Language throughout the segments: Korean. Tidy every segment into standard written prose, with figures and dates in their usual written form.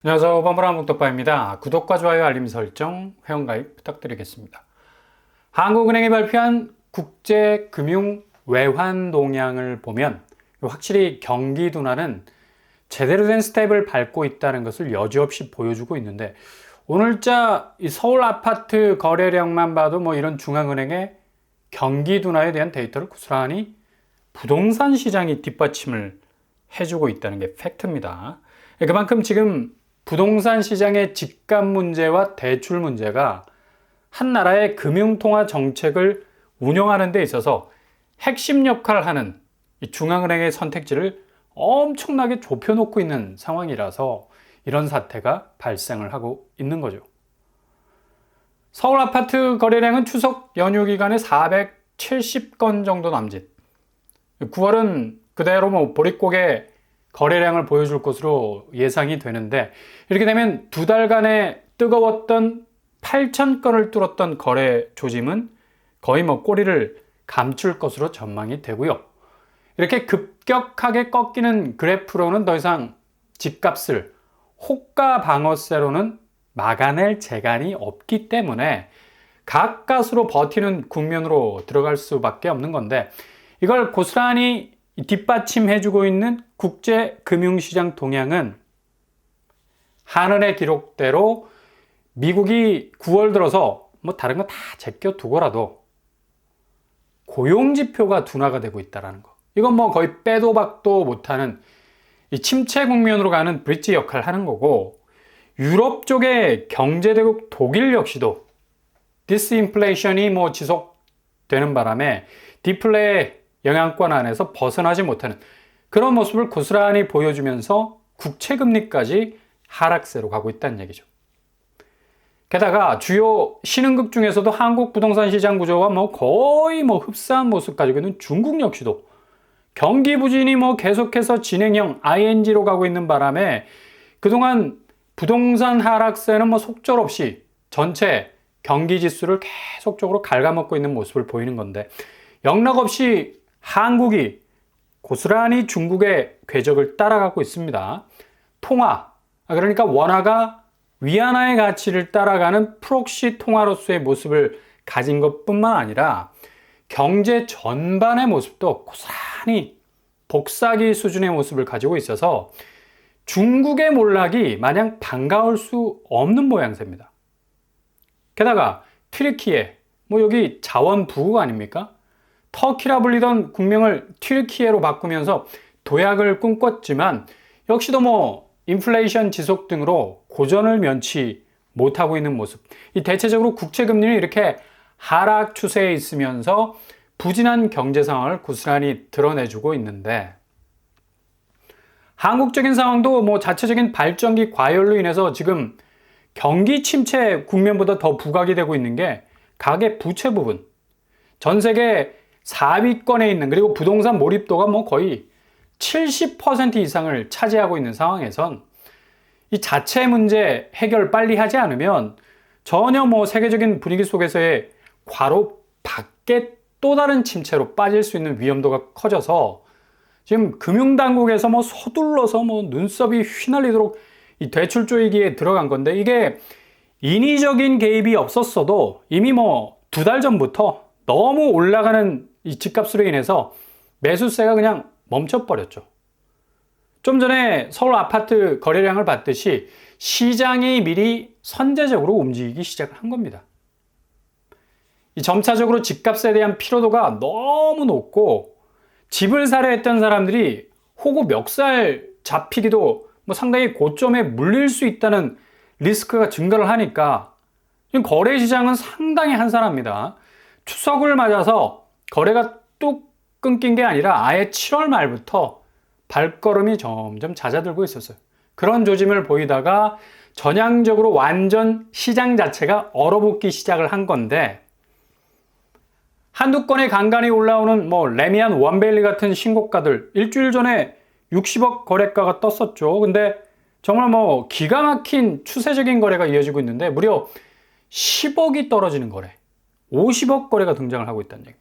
안녕하세요. 범블한 목덕바입니다. 구독과 좋아요, 알림 설정, 회원가입 부탁드리겠습니다. 한국은행이 발표한 국제금융 외환 동향을 보면 확실히 경기 둔화는 제대로 된 스텝을 밟고 있다는 것을 여지없이 보여주고 있는데, 오늘자 이 서울 아파트 거래량만 봐도 이런 중앙은행의 경기 둔화에 대한 데이터를 고스란히 부동산 시장이 뒷받침을 해주고 있다는 게 팩트입니다. 그만큼 지금 부동산 시장의 집값 문제와 대출 문제가 한 나라의 금융통화 정책을 운영하는 데 있어서 핵심 역할을 하는 이 중앙은행의 선택지를 엄청나게 좁혀놓고 있는 상황이라서 이런 사태가 발생을 하고 있는 거죠. 서울 아파트 거래량은 추석 연휴 기간에 470건 정도 남짓. 9월은 그대로 보릿고개 거래량을 보여줄 것으로 예상이 되는데, 이렇게 되면 두 달간의 뜨거웠던 8,000건을 뚫었던 거래 조짐은 거의 꼬리를 감출 것으로 전망이 되고요. 이렇게 급격하게 꺾이는 그래프로는 더 이상 집값을 호가 방어세로는 막아낼 재간이 없기 때문에 가까스로 버티는 국면으로 들어갈 수밖에 없는 건데, 이걸 고스란히 뒷받침해주고 있는 국제금융시장 동향은 한은의 기록대로 미국이 9월 들어서 다른 거 다 제껴두고라도 고용지표가 둔화가 되고 있다는 거. 이건 거의 빼도 박도 못하는 이 침체 국면으로 가는 브릿지 역할을 하는 거고, 유럽 쪽의 경제대국 독일 역시도 디스인플레이션이 지속되는 바람에 디플레의 영향권 안에서 벗어나지 못하는 그런 모습을 고스란히 보여주면서 국채금리까지 하락세로 가고 있다는 얘기죠. 게다가 주요 신흥국 중에서도 한국 부동산 시장 구조와 거의 흡사한 모습 가지고 있는 중국 역시도 경기 부진이 계속해서 진행형 ING로 가고 있는 바람에 그동안 부동산 하락세는 속절없이 전체 경기 지수를 계속적으로 갉아먹고 있는 모습을 보이는 건데, 영락없이 한국이 고스란히 중국의 궤적을 따라가고 있습니다. 통화, 그러니까 원화가 위안화의 가치를 따라가는 프록시 통화로서의 모습을 가진 것뿐만 아니라 경제 전반의 모습도 고스란히 복사기 수준의 모습을 가지고 있어서 중국의 몰락이 마냥 반가울 수 없는 모양새입니다. 게다가 튀르키예, 여기 자원 부국 아닙니까? 터키라 불리던 국명을 튀르키예로 바꾸면서 도약을 꿈꿨지만 역시도 인플레이션 지속 등으로 고전을 면치 못하고 있는 모습. 이 대체적으로 국채금리는 이렇게 하락 추세에 있으면서 부진한 경제 상황을 고스란히 드러내주고 있는데, 한국적인 상황도 자체적인 발전기 과열로 인해서 지금 경기 침체 국면보다 더 부각이 되고 있는 게 가계 부채 부분. 전 세계 4위권에 있는, 그리고 부동산 몰입도가 거의 70% 이상을 차지하고 있는 상황에선 이 자체 문제 해결 빨리 하지 않으면 전혀 세계적인 분위기 속에서의 과로 밖에 또 다른 침체로 빠질 수 있는 위험도가 커져서 지금 금융당국에서 서둘러서 눈썹이 휘날리도록 이 대출 조이기에 들어간 건데, 이게 인위적인 개입이 없었어도 이미 2달 전부터 너무 올라가는 이 집값으로 인해서 매수세가 그냥 멈춰버렸죠. 좀 전에 서울 아파트 거래량을 봤듯이 시장이 미리 선제적으로 움직이기 시작을 한 겁니다. 이 점차적으로 집값에 대한 피로도가 너무 높고, 집을 사려 했던 사람들이 호구 멱살 잡히기도 상당히 고점에 물릴 수 있다는 리스크가 증가를 하니까 지금 거래 시장은 상당히 한산합니다. 추석을 맞아서 거래가 뚝 끊긴 게 아니라 아예 7월 말부터 발걸음이 점점 잦아들고 있었어요. 그런 조짐을 보이다가 전향적으로 완전 시장 자체가 얼어붙기 시작을 한 건데, 한두 건의 간간히 올라오는 레미안 원베일리 같은 신고가들 일주일 전에 60억 거래가가 떴었죠. 근데 정말 기가 막힌 추세적인 거래가 이어지고 있는데 무려 10억이 떨어지는 거래, 50억 거래가 등장을 하고 있다는 얘기입니다.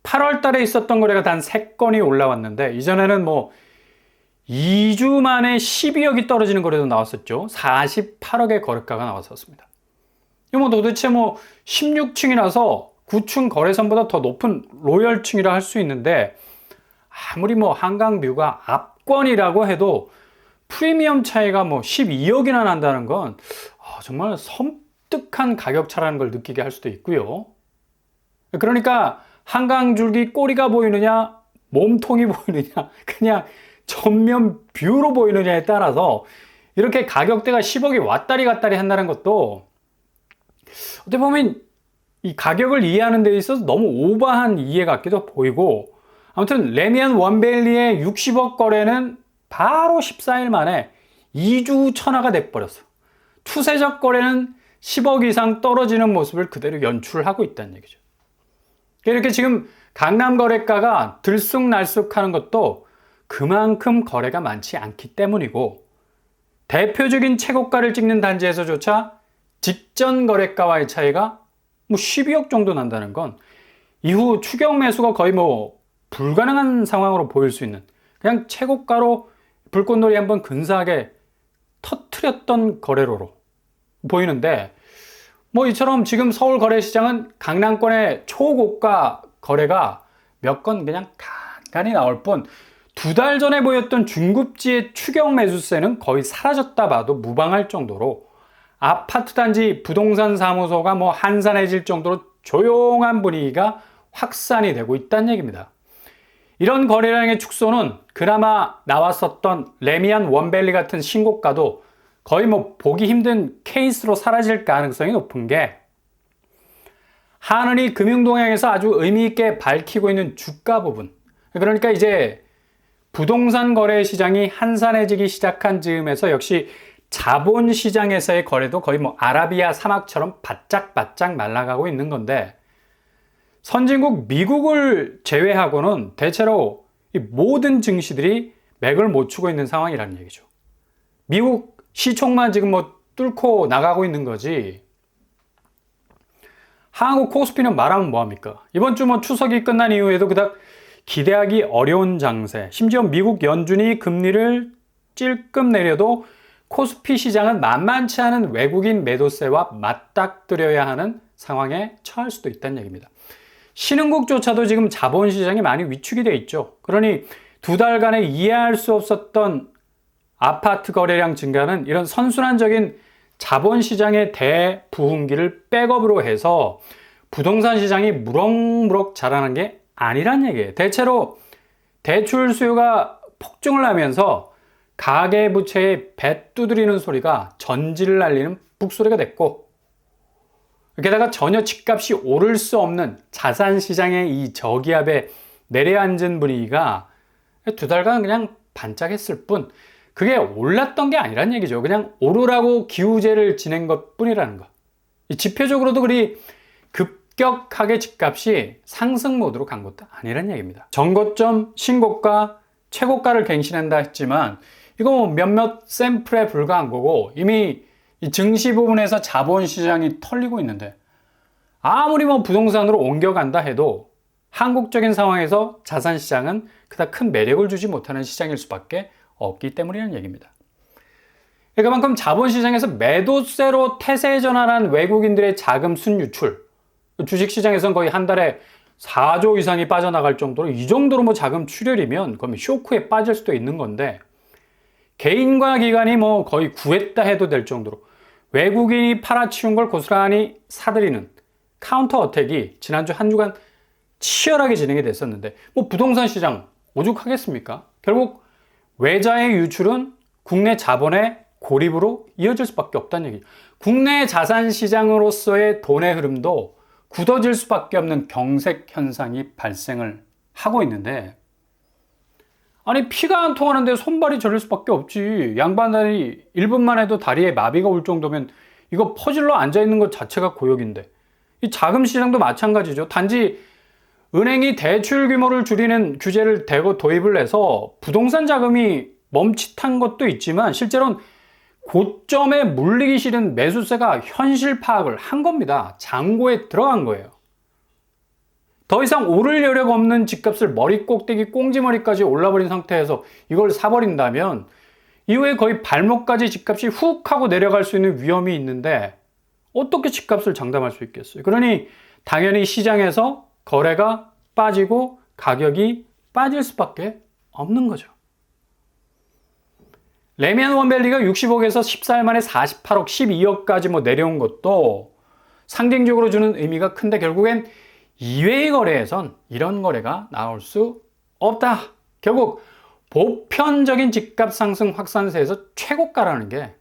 8월 달에 있었던 거래가 단 3건이 올라왔는데, 이전에는 2주 만에 12억이 떨어지는 거래도 나왔었죠. 48억의 거래가가 나왔었습니다. 이거 도대체 16층이라서 9층 거래선보다 더 높은 로열층이라 할 수 있는데, 아무리 한강뷰가 압권이라고 해도 프리미엄 차이가 12억이나 난다는 건 정말 섬뜩한 가격 차라는 걸 느끼게 할 수도 있고요. 그러니까 한강줄기 꼬리가 보이느냐, 몸통이 보이느냐, 그냥 전면 뷰로 보이느냐에 따라서 이렇게 가격대가 10억이 왔다리 갔다리 한다는 것도 어떻게 보면 이 가격을 이해하는 데 있어서 너무 오버한 이해 같기도 보이고, 아무튼 레미안 원밸리의 60억 거래는 바로 14일 만에 2주 천하가 돼버렸어. 추세적 거래는 10억 이상 떨어지는 모습을 그대로 연출하고 있다는 얘기죠. 이렇게 지금 강남 거래가가 들쑥날쑥하는 것도 그만큼 거래가 많지 않기 때문이고, 대표적인 최고가를 찍는 단지에서조차 직전 거래가와의 차이가 12억 정도 난다는 건 이후 추격 매수가 거의 불가능한 상황으로 보일 수 있는, 그냥 최고가로 불꽃놀이 한번 근사하게 터트렸던 거래로로 보이는데, 이처럼 지금 서울 거래시장은 강남권의 초고가 거래가 몇 건 그냥 간간히 나올 뿐, 2달 전에 보였던 중급지의 추격 매수세는 거의 사라졌다 봐도 무방할 정도로 아파트 단지 부동산 사무소가 한산해질 정도로 조용한 분위기가 확산이 되고 있다는 얘기입니다. 이런 거래량의 축소는 그나마 나왔었던 레미안 원밸리 같은 신고가도 거의 보기 힘든 케이스로 사라질 가능성이 높은 게, 하은이 금융동향에서 아주 의미있게 밝히고 있는 주가 부분, 그러니까 이제 부동산 거래 시장이 한산해지기 시작한 즈음에서 역시 자본시장에서의 거래도 거의 아라비아 사막처럼 바짝바짝 말라가고 있는 건데, 선진국 미국을 제외하고는 대체로 이 모든 증시들이 맥을 못 추고 있는 상황이라는 얘기죠. 미국 시총만 지금 뚫고 나가고 있는 거지, 한국 코스피는 말하면 뭐합니까? 이번 주 추석이 끝난 이후에도 그닥 기대하기 어려운 장세, 심지어 미국 연준이 금리를 찔끔 내려도 코스피 시장은 만만치 않은 외국인 매도세와 맞닥뜨려야 하는 상황에 처할 수도 있다는 얘기입니다. 신흥국조차도 지금 자본시장이 많이 위축이 돼 있죠. 그러니 2달간에 이해할 수 없었던 아파트 거래량 증가는 이런 선순환적인 자본시장의 대부흥기를 백업으로 해서 부동산 시장이 무럭무럭 자라는 게 아니란 얘기예요. 대체로 대출 수요가 폭증을 하면서 가계부채에 배 두드리는 소리가 전지를 날리는 북소리가 됐고, 게다가 전혀 집값이 오를 수 없는 자산시장의 이 저기압에 내려앉은 분위기가 2달간 그냥 반짝했을 뿐, 그게 올랐던 게 아니란 얘기죠. 그냥 오르라고 기우제를 지낸 것 뿐이라는 거. 지표적으로도 그리 급격하게 집값이 상승 모드로 간 것도 아니란 얘기입니다. 전고점, 신고가, 최고가를 갱신한다 했지만 이거 몇몇 샘플에 불과한 거고, 이미 이 증시 부분에서 자본시장이 털리고 있는데, 아무리 부동산으로 옮겨간다 해도 한국적인 상황에서 자산시장은 그닥 큰 매력을 주지 못하는 시장일 수밖에 없기 때문이라는 얘기입니다. 그만큼 자본시장에서 매도세로 태세 전환한 외국인들의 자금 순유출, 주식시장에서는 거의 한 달에 4조 이상이 빠져나갈 정도로, 이 정도로 자금 출혈이면 그럼 쇼크에 빠질 수도 있는 건데, 개인과 기관이 거의 구했다 해도 될 정도로 외국인이 팔아치운 걸 고스란히 사들이는 카운터 어택이 지난주 한 주간 치열하게 진행이 됐었는데, 부동산 시장 오죽하겠습니까? 결국 외자의 유출은 국내 자본의 고립으로 이어질 수밖에 없다는 얘기죠. 국내 자산 시장으로서의 돈의 흐름도 굳어질 수밖에 없는 경색 현상이 발생을 하고 있는데, 아니 피가 안 통하는데 손발이 저릴 수밖에 없지. 양반다리 1분만 해도 다리에 마비가 올 정도면 이거 퍼질러 앉아있는 것 자체가 고역인데, 이 자금 시장도 마찬가지죠. 단지 은행이 대출 규모를 줄이는 규제를 대거 도입을 해서 부동산 자금이 멈칫한 것도 있지만, 실제로는 고점에 물리기 싫은 매수세가 현실 파악을 한 겁니다. 잔고에 들어간 거예요. 더 이상 오를 여력 없는 집값을 머리 꼭대기 꽁지머리까지 올라버린 상태에서 이걸 사버린다면 이후에 거의 발목까지 집값이 훅 하고 내려갈 수 있는 위험이 있는데 어떻게 집값을 장담할 수 있겠어요? 그러니 당연히 시장에서 거래가 빠지고 가격이 빠질 수밖에 없는 거죠. 레미안 원밸리가 60억에서 14일 만에 48억, 12억까지 내려온 것도 상징적으로 주는 의미가 큰데 결국엔 2회 거래에선 이런 거래가 나올 수 없다. 결국 보편적인 집값 상승 확산세에서 최고가라는 게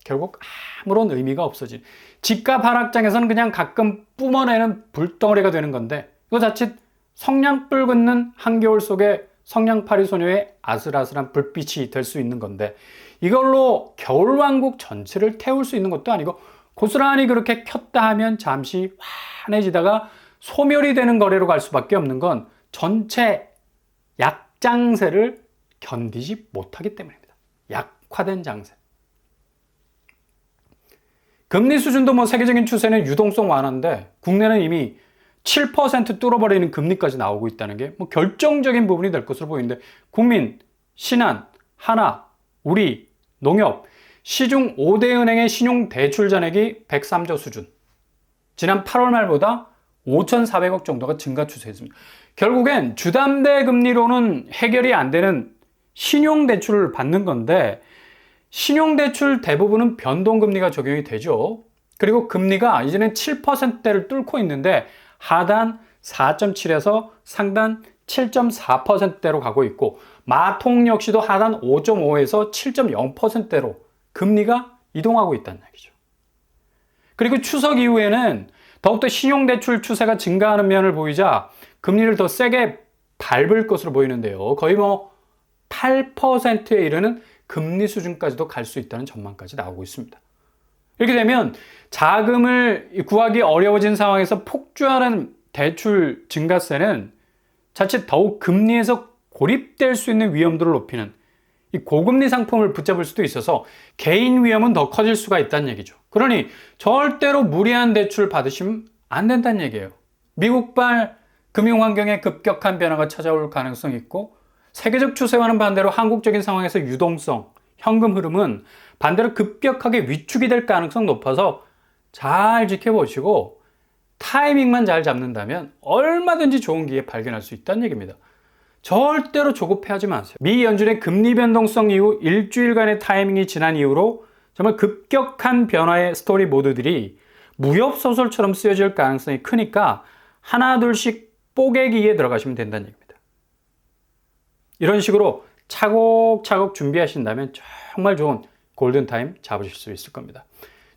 결국 아무런 의미가 없어진, 집값 하락장에서는 그냥 가끔 뿜어내는 불덩어리가 되는 건데 이거 자칫 성냥불 긋는 한겨울 속에 성냥팔이 소녀의 아슬아슬한 불빛이 될 수 있는 건데 이걸로 겨울왕국 전체를 태울 수 있는 것도 아니고 고스란히 그렇게 켰다 하면 잠시 환해지다가 소멸이 되는 거래로 갈 수밖에 없는 건 전체 약장세를 견디지 못하기 때문입니다. 약화된 장세. 금리 수준도 세계적인 추세는 유동성 완화인데 국내는 이미 7% 뚫어버리는 금리까지 나오고 있다는 게 결정적인 부분이 될 것으로 보이는데 국민, 신한, 하나, 우리, 농협, 시중 5대 은행의 신용대출 잔액이 103조 수준. 지난 8월 말보다 5,400억 정도가 증가 추세였습니다. 결국엔 주담대 금리로는 해결이 안 되는 신용대출을 받는 건데 신용대출 대부분은 변동금리가 적용이 되죠. 그리고 금리가 이제는 7%대를 뚫고 있는데 하단 4.7에서 상단 7.4%대로 가고 있고 마통 역시도 하단 5.5에서 7.0%대로 금리가 이동하고 있다는 얘기죠. 그리고 추석 이후에는 더욱더 신용대출 추세가 증가하는 면을 보이자 금리를 더 세게 밟을 것으로 보이는데요. 거의 8%에 이르는 금리 수준까지도 갈 수 있다는 전망까지 나오고 있습니다. 이렇게 되면 자금을 구하기 어려워진 상황에서 폭주하는 대출 증가세는 자칫 더욱 금리에서 고립될 수 있는 위험도를 높이는 이 고금리 상품을 붙잡을 수도 있어서 개인 위험은 더 커질 수가 있다는 얘기죠. 그러니 절대로 무리한 대출 받으시면 안 된다는 얘기예요. 미국발 금융환경에 급격한 변화가 찾아올 가능성이 있고 세계적 추세와는 반대로 한국적인 상황에서 유동성, 현금 흐름은 반대로 급격하게 위축이 될 가능성이 높아서 잘 지켜보시고 타이밍만 잘 잡는다면 얼마든지 좋은 기회 발견할 수 있다는 얘기입니다. 절대로 조급해하지 마세요. 미 연준의 금리 변동성 이후 일주일간의 타이밍이 지난 이후로 정말 급격한 변화의 스토리 모드들이 무협소설처럼 쓰여질 가능성이 크니까 하나 둘씩 뽀개기에 들어가시면 된다는 얘기입니다. 이런 식으로 차곡차곡 준비하신다면 정말 좋은 골든타임 잡으실 수 있을 겁니다.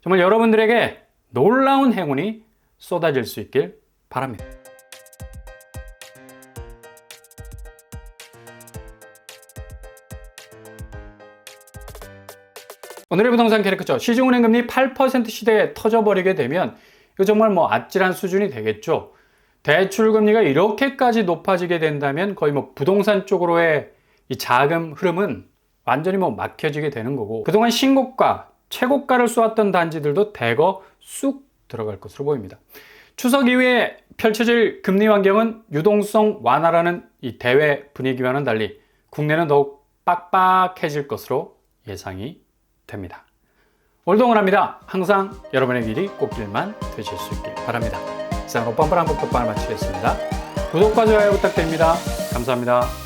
정말 여러분들에게 놀라운 행운이 쏟아질 수 있길 바랍니다. 오늘의 부동산 캐릭터, 시중은행 금리 8% 시대에 터져버리게 되면 이거 정말 아찔한 수준이 되겠죠. 대출 금리가 이렇게까지 높아지게 된다면 거의 부동산 쪽으로의 이 자금 흐름은 완전히 막혀지게 되는 거고 그동안 신고가, 최고가를 쏘았던 단지들도 대거 쑥 들어갈 것으로 보입니다. 추석 이후에 펼쳐질 금리 환경은 유동성 완화라는 이 대외 분위기와는 달리 국내는 더욱 빡빡해질 것으로 예상이 됩니다. 오늘도 응원합니다. 항상 여러분의 길이 꽃길만 되실 수 있길 바랍니다. 이상 오빠한번 한번 덕방을 마치겠습니다. 구독과 좋아요 부탁드립니다. 감사합니다.